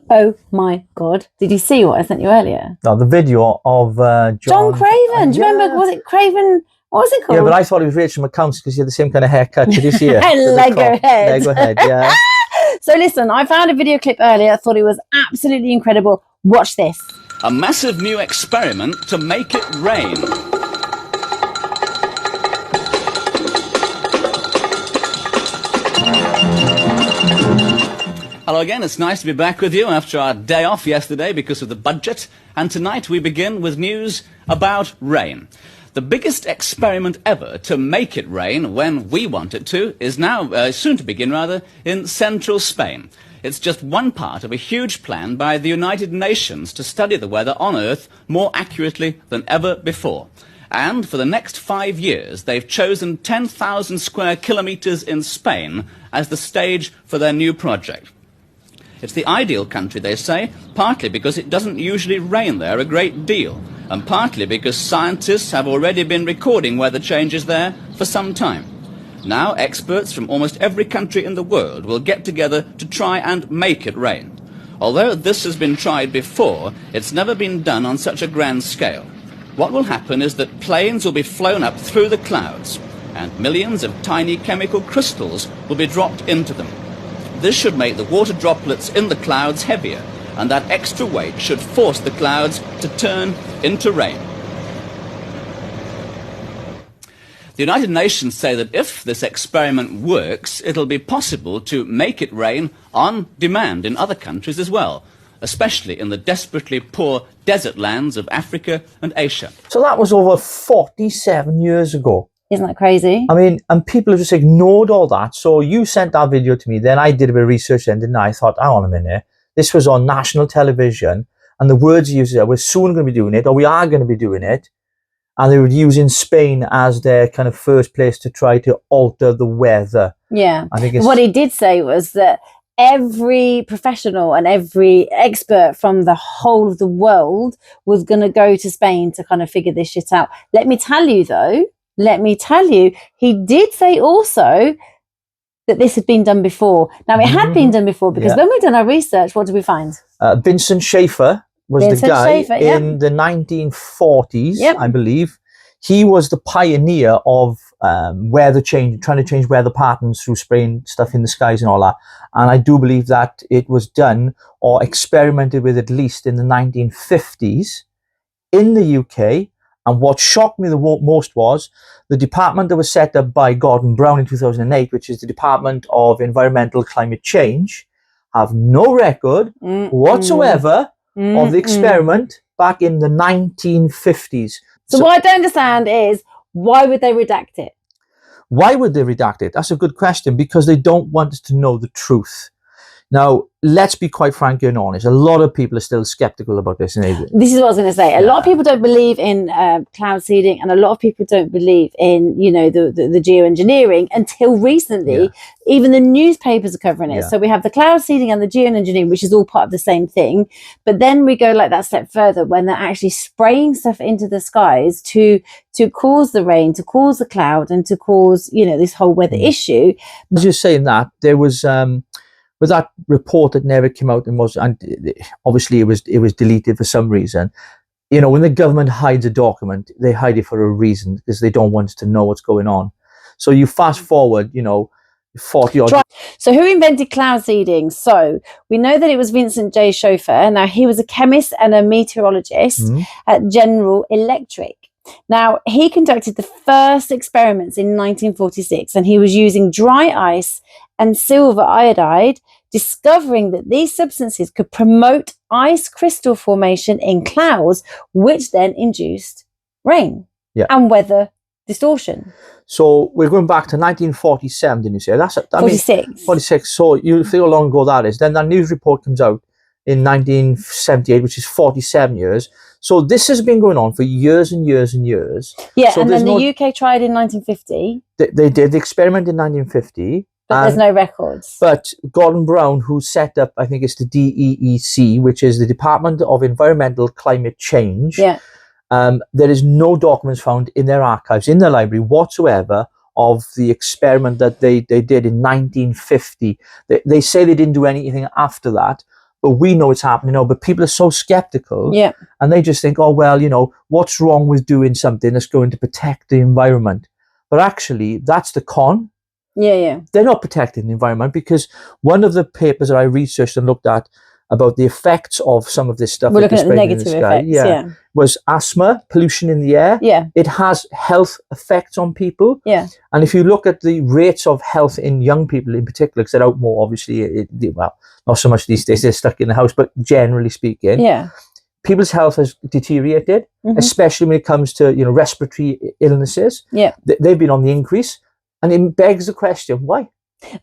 Oh my God. Did you see what I sent you earlier? No, the video of John Craven. Do you remember? Was it Craven? What was it called? Yeah, but I thought it was Rachel McCown's because he had the same kind of haircut. Did you see it? Lego head. Lego head, yeah. So listen, I found a video clip earlier. I thought it was absolutely incredible. Watch this. A massive new experiment to make it rain. Hello again, it's nice to be back with you after our day off yesterday because of the budget. And tonight we begin with news about rain. The biggest experiment ever to make it rain when we want it to is now, soon to begin rather, in central Spain. It's just one part of a huge plan by the United Nations to study the weather on Earth more accurately than ever before. And for the next 5 years, they've chosen 10,000 square kilometres in Spain as the stage for their new project. It's the ideal country, they say, partly because it doesn't usually rain there a great deal, and partly because scientists have already been recording weather changes there for some time. Now, experts from almost every country in the world will get together to try and make it rain. Although this has been tried before, it's never been done on such a grand scale. What will happen is that planes will be flown up through the clouds, and millions of tiny chemical crystals will be dropped into them. This should make the water droplets in the clouds heavier, and that extra weight should force the clouds to turn into rain. The United Nations say that if this experiment works, it'll be possible to make it rain on demand in other countries as well, especially in the desperately poor desert lands of Africa and Asia. So that was over 47 years ago. Isn't that crazy? I mean, and people have just ignored all that. So you sent that video to me, then I did a bit of research then, didn't I? I thought, hang on a minute, this was on national television, and the words used there, we're soon going to be doing it, or we are going to be doing it, and they were using Spain as their kind of first place to try to alter the weather. Yeah. I think what he did say was that every professional and every expert from the whole of the world was going to go to Spain to kind of figure this shit out. Let me tell you, he did say also that this had been done before. Now, it had been done before because when we done our research, what did we find? Vincent Schaefer was the guy in the 1940s, I believe. He was the pioneer of weather change, trying to change weather patterns through spraying stuff in the skies and all that. And I do believe that it was done or experimented with at least in the 1950s in the UK. And what shocked me the most was the department that was set up by Gordon Brown in 2008, which is the Department of Environmental Climate Change, have no record whatsoever of the experiment back in the 1950s. So what I don't understand is, why would they redact it? Why would they redact it? That's a good question, because they don't want us to know the truth. Now, let's be quite frank and honest. A lot of people are still skeptical about this. This is what I was going to say. A lot of people don't believe in cloud seeding, and a lot of people don't believe in, you know, the geoengineering until recently. Yeah. Even the newspapers are covering it. Yeah. So we have the cloud seeding and the geoengineering, which is all part of the same thing. But then we go like that step further when they're actually spraying stuff into the skies to cause the rain, to cause the cloud, and to cause, you know, this whole weather issue. As you're saying that, there was with that report that never came out, and obviously it was deleted for some reason. You know, when the government hides a document, they hide it for a reason, because they don't want us to know what's going on. So you fast forward, you know, 40 odd. So who invented cloud seeding? So we know that it was Vincent J. Schaefer. Now, he was a chemist and a meteorologist at General Electric. Now, he conducted the first experiments in 1946, and he was using dry ice and silver iodide, discovering that these substances could promote ice crystal formation in clouds, which then induced rain and weather distortion. So we're going back to 1947, didn't you say? That's 46. 46. So you feel how long ago that is. Then that news report comes out in 1978, which is 47 years. So this has been going on for years and years and years. Yeah, so and then the UK tried in 1950. They did the experiment in 1950. But there's no records. But Gordon Brown, who set up, I think it's the DEEC, which is the Department of Environmental Climate Change. Yeah. There is no documents found in their archives, in their library whatsoever, of the experiment that they did in 1950. They say they didn't do anything after that. we know it's happening now, but people are so skeptical. Yeah. And they just think, oh, well, you know, what's wrong with doing something that's going to protect the environment? But actually, that's the con. Yeah. They're not protecting the environment, because one of the papers that I researched and looked at about the effects of some of this stuff, we're looking at the in negative the sky, effects. was asthma, pollution in the air. Yeah. It has health effects on people. Yeah. And if you look at the rates of health in young people in particular, because they're out more, obviously, well, not so much these days, they're stuck in the house, but generally speaking, people's health has deteriorated, especially when it comes to, you know, respiratory illnesses. Yeah. They've been on the increase. And it begs the question, why?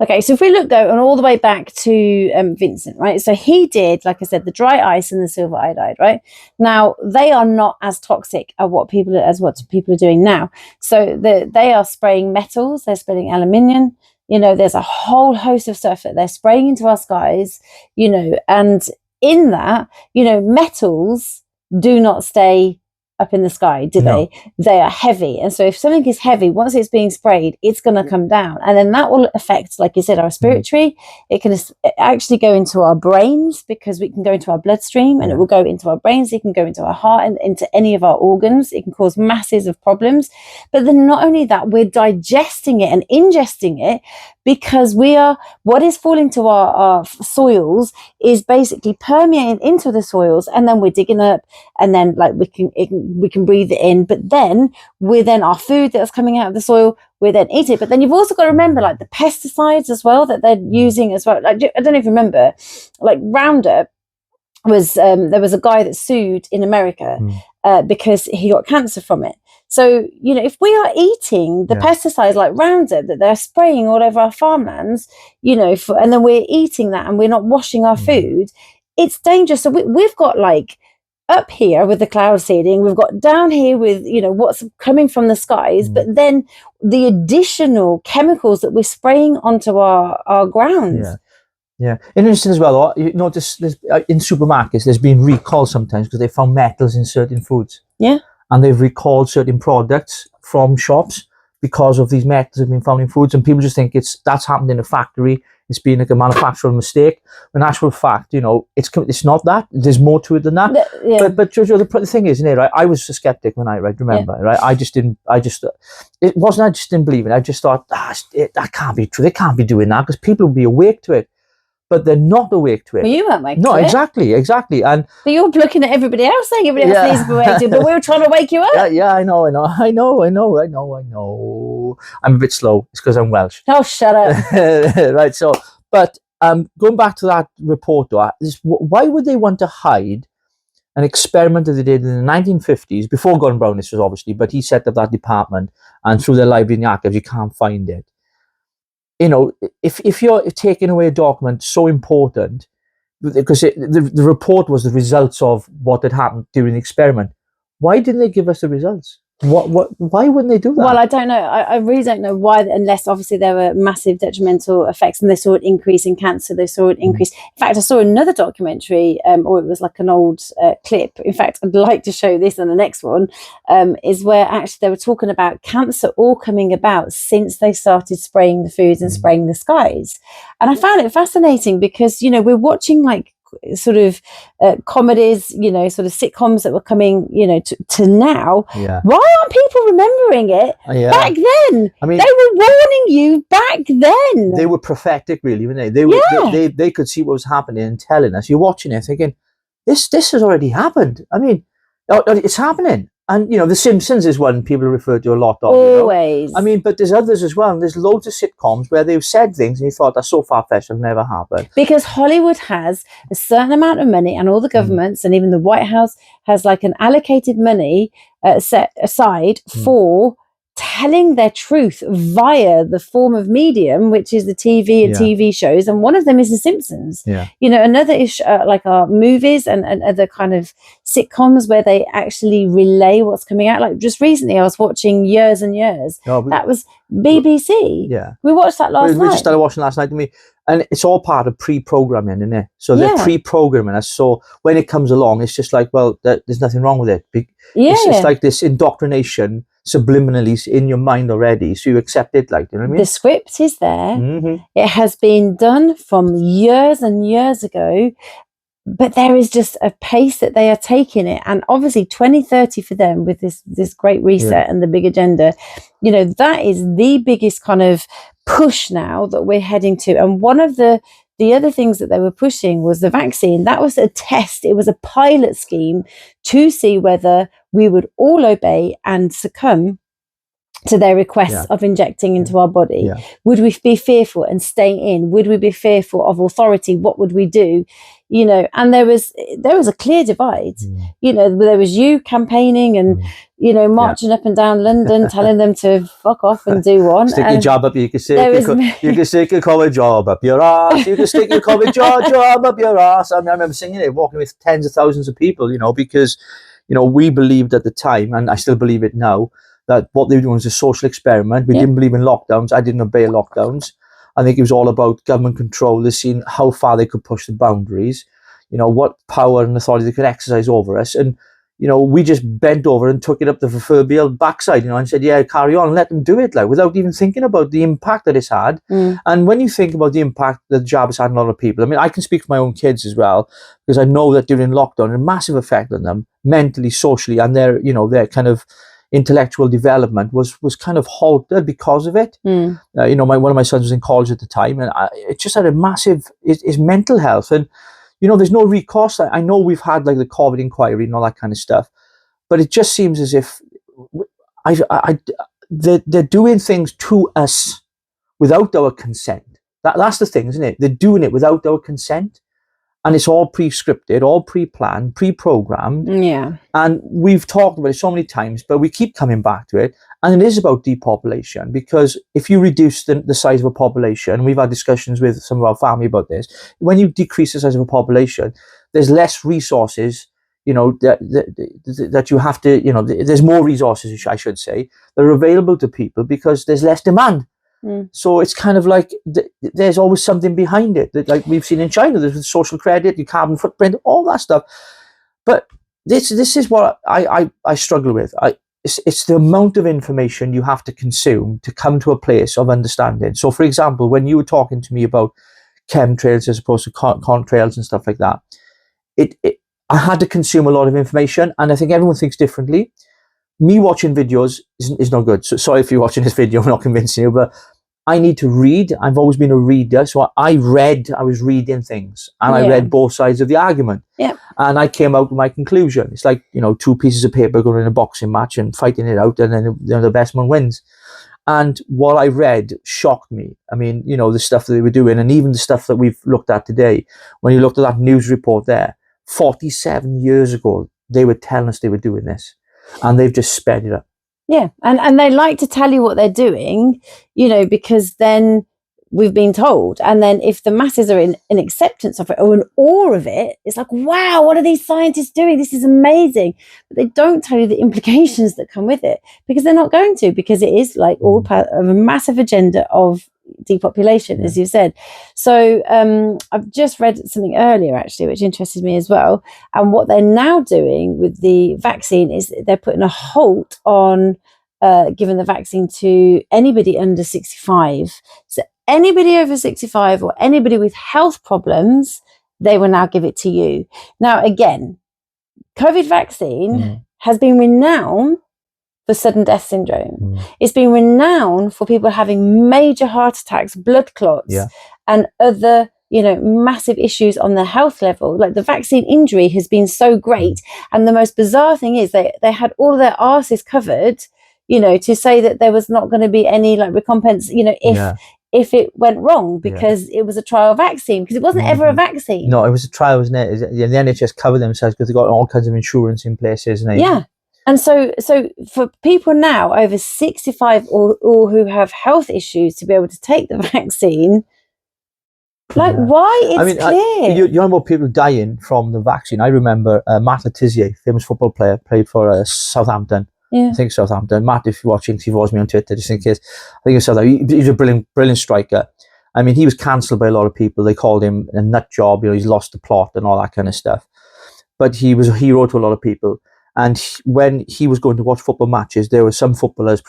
Okay, so if we look though, and all the way back to Vincent, right? So he did, like I said, the dry ice and the silver iodide, right? Now they are not as toxic as what people are doing now. So they are spraying metals, they're spraying aluminium. You know, there's a whole host of stuff that they're spraying into our skies. You know, and in that, you know, metals do not stay up in the sky, do they? They are heavy, and so if something is heavy, once it's being sprayed, it's going to come down, and then that will affect, like you said, our respiratory. It can actually go into our brains, because we can go into our bloodstream, and it will go into our brains. It can go into our heart and into any of our organs. It can cause masses of problems. But then not only that, we're digesting it and ingesting it, because what is falling to our soils is basically permeating into the soils, and then we're digging up, and then like we can breathe it in, but then our food that's coming out of the soil, we then eat it. But then you've also got to remember, like, the pesticides as well that they're using as well. Like, I don't know if you remember, like Roundup was there was a guy that sued in America because he got cancer from it. So, you know, if we are eating the pesticides like Roundup that they're spraying all over our farmlands, you know, and then we're eating that and we're not washing our food, it's dangerous. So we've got, like, up here with the cloud seeding, we've got down here with, you know, what's coming from the skies, but then the additional chemicals that we're spraying onto our grounds. Yeah. Interesting as well, you notice in supermarkets, there's been recalls sometimes because they found metals in certain foods. Yeah. And they've recalled certain products from shops because of these metals have been found in foods, and people just think that's happened in a factory. It's been like a manufacturing mistake. In actual fact, you know, it's not that. There's more to it than that. But Jojo, the thing is, right? I was a skeptic when I remember, right? I just didn't believe it. I just thought, that can't be true. They can't be doing that, because people will be awake to it. But they're not awake to it. Well, you weren't awake to it. No, exactly. And but you're looking at everybody else saying everybody else needs to be awake to it, but we were trying to wake you up. Yeah, I know. I'm a bit slow. It's because I'm Welsh. Oh, shut up. Right, so, but going back to that report, though, why would they want to hide an experiment that they did in the 1950s, before Gordon Brown, this was obviously, but he set up that department, and through their library in the archives, you can't find it. You know, if you're taking away a document so important, because the report was the results of what had happened during the experiment, why didn't they give us the results? Why wouldn't they do that? Well, I don't know. I really don't know why, unless obviously there were massive detrimental effects, and they saw an increase in cancer. They saw an increase. In fact, I saw another documentary, or it was like an old clip. In fact, I'd like to show this on the next one, is where actually they were talking about cancer all coming about since they started spraying the foods and spraying the skies. And I found it fascinating because, you know, we're watching like sort of comedies, you know, sort of sitcoms that were coming, you know, to now. Why aren't people remembering it back then? I mean, they were warning you back then. They were prophetic, really, weren't they? They could see what was happening and telling us. You're watching it thinking, this has already happened. I mean, it's happening. And, you know, The Simpsons is one people refer to a lot of. Always. You know? I mean, but there's others as well. And there's loads of sitcoms where they've said things and you thought, that's so far-fetched, it'll never happen. Because Hollywood has a certain amount of money, and all the governments and even the White House has like an allocated money set aside for telling their truth via the form of medium, which is the TV and TV shows, and one of them is The Simpsons. You know, another is like our movies and other kind of sitcoms where they actually relay what's coming out. Like just recently, I was watching Years and Years. That was BBC. We watched that last night. We just started watching last night, didn't we? And it's all part of pre-programming, isn't it? So they're pre-programming us. So when it comes along, it's just like, well, there's nothing wrong with it. It's like this indoctrination subliminally in your mind already, so you accept it, like, you know what I mean? The script is there. It has been done from years and years ago, but there is just a pace that they are taking it. And obviously 2030 for them with this great reset and the big agenda, that is the biggest kind of push now that we're heading to. And one of the other things that they were pushing was the vaccine. That was a test. It was a pilot scheme to see whether we would all obey and succumb to their requests of injecting into our body. Would we be fearful and stay in? Would we be fearful of authority? What would we do? And there was a clear divide. There was you campaigning and marching up and down London telling them to fuck off and do one. Stick your job up. You can stick your college job up your ass. You can stick your college job up your ass. I remember singing it, walking with tens of thousands of people, because we believed at the time, and I still believe it now, that what they were doing was a social experiment. We didn't believe in lockdowns. I didn't obey lockdowns. I think it was all about government control. They've seen how far they could push the boundaries, what power and authority they could exercise over us. And, we just bent over and took it up the proverbial backside, and said, carry on, let them do it, without even thinking about the impact that it's had. And when you think about the impact that the jab has had on a lot of people, I mean, I can speak for my own kids as well, because I know that during lockdown, a massive effect on them, mentally, socially, and their kind of intellectual development was kind of halted because of it. One of my sons was in college at the time, and it just had a massive his mental health. And there's no recourse. I know we've had the COVID inquiry and all that kind of stuff, but it just seems as if they're doing things to us without our consent. That's the thing, isn't it? They're doing it without our consent. And it's all pre-scripted, all pre-planned, pre-programmed. Yeah. And we've talked about it so many times, but we keep coming back to it. And it is about depopulation, because if you reduce the size of a population, we've had discussions with some of our family about this, when you decrease the size of a population, there's less resources, that you have to, there's more resources, I should say, that are available to people because there's less demand. So it's kind of like there's always something behind it, that like we've seen in China. There's social credit, your carbon footprint, all that stuff. But this is what I struggle with. It's the amount of information you have to consume to come to a place of understanding. So, for example, when you were talking to me about chemtrails as opposed to contrails and stuff like that, I had to consume a lot of information, and I think everyone thinks differently. Me watching videos is not good. So sorry if you're watching this video, I'm not convincing you, but I need to read. I've always been a reader. So I was reading things, and I read both sides of the argument. Yeah. And I came out with my conclusion. It's like, two pieces of paper going in a boxing match and fighting it out, and then the best one wins. And what I read shocked me. I mean, the stuff that they were doing, and even the stuff that we've looked at today. When you looked at that news report there, 47 years ago, they were telling us they were doing this. And they've just sped it up. Yeah, and they like to tell you what they're doing, because then we've been told. And then if the masses are in acceptance of it or in awe of it, it's like, wow, what are these scientists doing? This is amazing. But they don't tell you the implications that come with it, because they're not going to, because it is like all part of a massive agenda of depopulation, as you said. So I've just read something earlier actually which interested me as well, and what they're now doing with the vaccine is they're putting a halt on giving the vaccine to anybody under 65. So anybody over 65 or anybody with health problems, they will now give it to you. Now again, COVID vaccine has been renowned for sudden death syndrome. It's been renowned for people having major heart attacks, blood clots, and other, massive issues on their health level. Like the vaccine injury has been so great. And the most bizarre thing is they had all of their arses covered, to say that there was not going to be any like recompense, if it went wrong, because it was a trial vaccine, because it wasn't ever a vaccine. No, it was a trial, wasn't it? The NHS covered themselves because they've got all kinds of insurance in place, isn't it? Yeah. And so for people now over 65 or who have health issues to be able to take the vaccine, why? It's clear. You know about people dying from the vaccine. I remember Matt Le Tissier, famous football player, played for Southampton. Yeah. I think Southampton. Matt, if you're watching, he follows me on Twitter, just in case. I think it's Southampton. He's a brilliant striker. I mean, he was cancelled by a lot of people. They called him a nut job. He's lost the plot and all that kind of stuff. But he was a hero to a lot of people. And when he was going to watch football matches, there were some footballers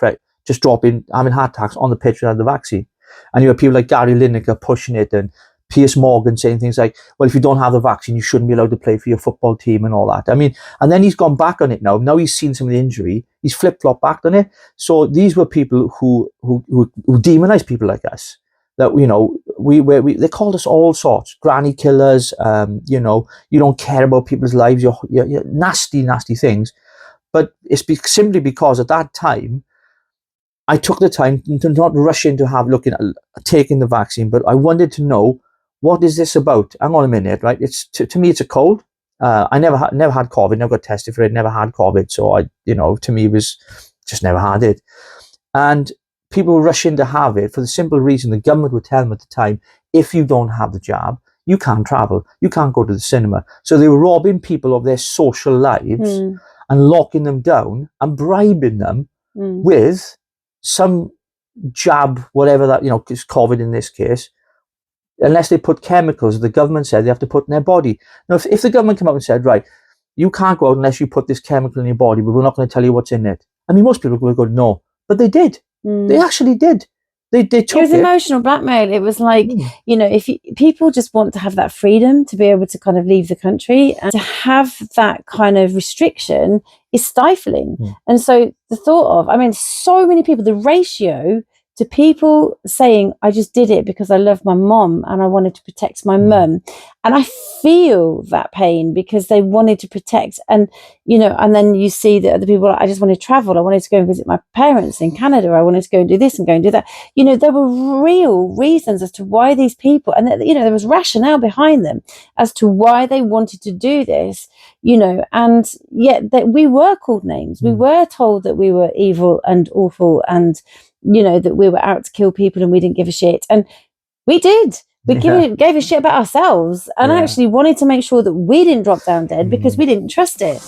just having heart attacks on the pitch without the vaccine. And you had people like Gary Lineker pushing it, and Piers Morgan saying things like, well, if you don't have the vaccine, you shouldn't be allowed to play for your football team and all that. I mean, and then he's gone back on it now. Now he's seen some of the injury. He's flip-flopped back on it. So these were people who demonized people like us. That, you know, they called us all sorts, granny killers, you know, you don't care about people's lives, you're nasty, nasty things. But it's simply because at that time, I took the time to not rush in to looking at taking the vaccine, but I wanted to know, what is this about? Hang on a minute, right? It's to me, it's a cold. I never had COVID, never got tested for it, never had COVID. So to me, it was just never had it. And people were rushing to have it for the simple reason the government would tell them at the time, if you don't have the jab, you can't travel, you can't go to the cinema. So they were robbing people of their social lives and locking them down and bribing them with some jab, whatever that, is COVID in this case, unless they put chemicals the government said they have to put in their body. Now, if the government came out and said, right, you can't go out unless you put this chemical in your body, but we're not going to tell you what's in it. I mean, most people would go, no, but they did. They actually did. They took it. It was emotional blackmail. It was like, if people just want to have that freedom to be able to kind of leave the country, and to have that kind of restriction is stifling. And so the thought of, so many people, the ratio to people saying, I just did it because I love my mom and I wanted to protect my mum. And I feel that pain because they wanted to protect. And, and then you see the other people, I just wanted to travel. I wanted to go and visit my parents in Canada. I wanted to go and do this and go and do that. There were real reasons as to why these people, and, there was rationale behind them as to why they wanted to do this, and yet that we were called names. We were told that we were evil and awful and, that we were out to kill people and we didn't give a shit. And we did. We gave a shit about ourselves and actually wanted to make sure that we didn't drop down dead because we didn't trust it.